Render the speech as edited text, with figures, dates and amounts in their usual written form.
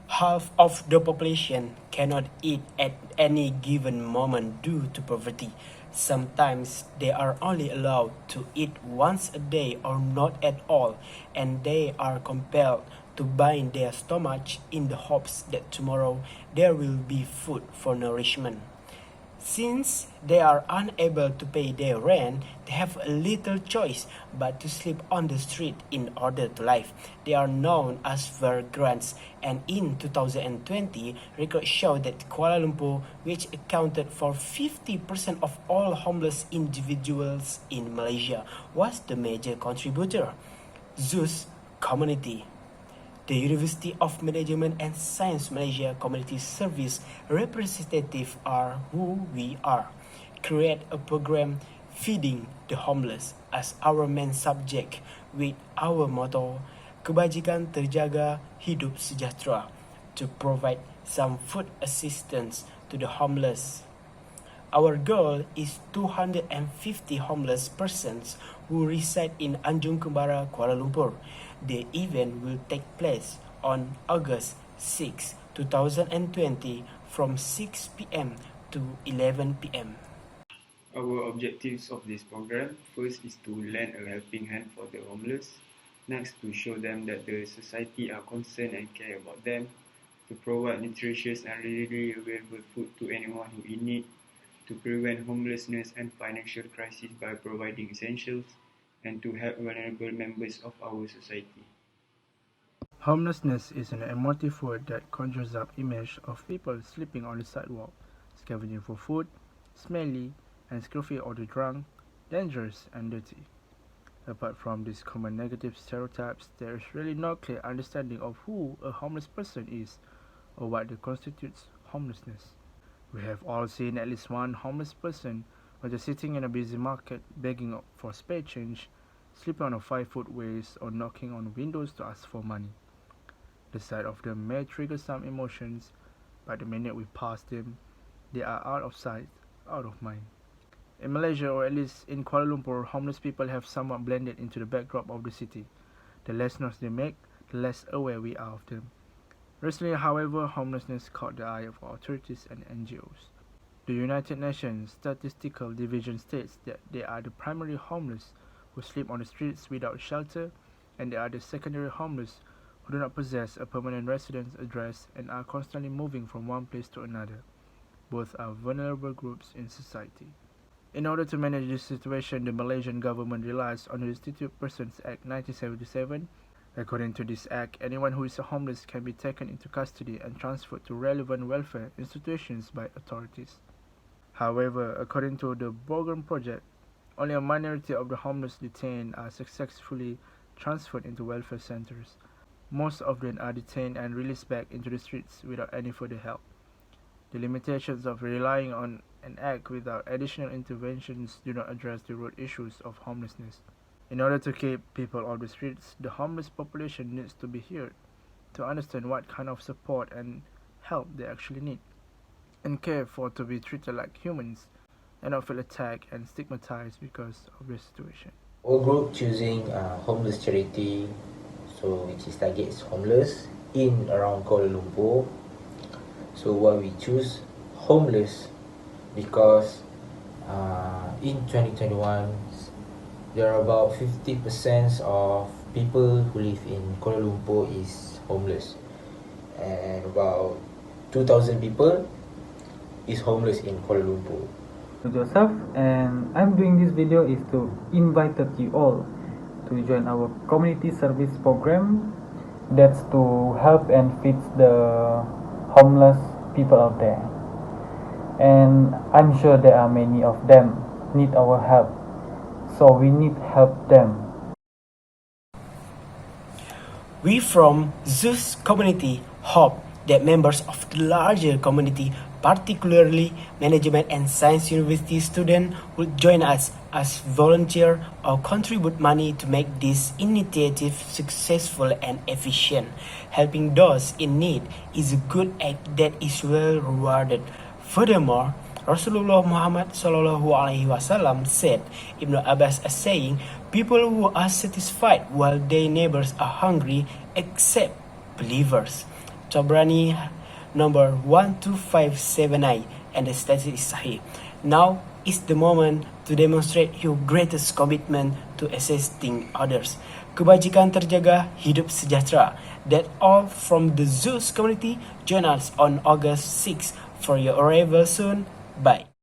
Half of the population cannot eat at any given moment due to poverty. Sometimes they are only allowed to eat once a day or not at all, and they are compelled to bind their stomachs in the hopes that tomorrow there will be food for nourishment. Since they are unable to pay their rent, they have a little choice but to sleep on the street in order to live. They are known as vagrants, and in 2020, records show that Kuala Lumpur, which accounted for 50% of all homeless individuals in Malaysia, was the major contributor. Zeus Community. The University of Management and Science Malaysia Community Service representative are who we are. Create a program feeding the homeless as our main subject with our motto Kebajikan Terjaga Hidup Sejahtera to provide some food assistance to the homeless. Our goal is 250 homeless persons who reside in Anjung Kembara, Kuala Lumpur. The event will take place on August 6, 2020 from 6 p.m. to 11 p.m. Our objectives of this program: first is to lend a helping hand for the homeless, next to show them that the society are concerned and care about them, to provide nutritious and readily available food to anyone who in need, to prevent homelessness and financial crisis by providing essentials, and to help vulnerable members of our society. Homelessness is an emotive word that conjures up image of people sleeping on the sidewalk, scavenging for food, smelly and scruffy or drunk, dangerous and dirty. Apart from these common negative stereotypes, there is really no clear understanding of who a homeless person is or what constitutes homelessness. We have all seen at least one homeless person, whether sitting in a busy market begging for spare change, sleeping on a 5-foot waste, or knocking on windows to ask for money. The sight of them may trigger some emotions, but the minute we pass them, they are out of sight, out of mind. In Malaysia, or at least in Kuala Lumpur, homeless people have somewhat blended into the backdrop of the city. The less noise they make, the less aware we are of them. Recently, however, homelessness caught the eye of authorities and NGOs. The United Nations Statistical Division states that they are the primary homeless who sleep on the streets without shelter, and they are the secondary homeless who do not possess a permanent residence address and are constantly moving from one place to another. Both are vulnerable groups in society. In order to manage this situation, the Malaysian government relies on the Destitute Persons Act 1977. According to this act, anyone who is homeless can be taken into custody and transferred to relevant welfare institutions by authorities. However, according to the Borgum Project, only a minority of the homeless detained are successfully transferred into welfare centers. Most of them are detained and released back into the streets without any further help. The limitations of relying on an act without additional interventions do not address the root issues of homelessness. In order to keep people off the streets, the homeless population needs to be heard to understand what kind of support and help they actually need, and care for to be treated like humans and not feel attacked and stigmatized because of their situation. Our group choosing homeless charity, which is targets homeless in around Kuala Lumpur. So why we choose homeless? Because in 2021, there are about 50% of people who live in Kuala Lumpur is homeless, and about 2,000 people is homeless in Kuala Lumpur. Joseph, and I'm doing this video is to invite you all to join our community service program that's to help and feed the homeless people out there. And I'm sure there are many of them need our help, so we need help them. We from Zeus Community hope that members of the larger community, particularly Management and Science University students, will join us as volunteer or contribute money to make this initiative successful and efficient. Helping those in need is a good act that is well rewarded. Furthermore, Rasulullah Muhammad SAW said, Ibn Abbas is saying, people who are satisfied while their neighbors are hungry except believers. Tabrani number 12579, and the status is sahih. Now is the moment to demonstrate your greatest commitment to assisting others. Kebajikan terjaga, hidup sejahtera. That all from the Zeus community. Join us on August 6 for your arrival soon. Bye.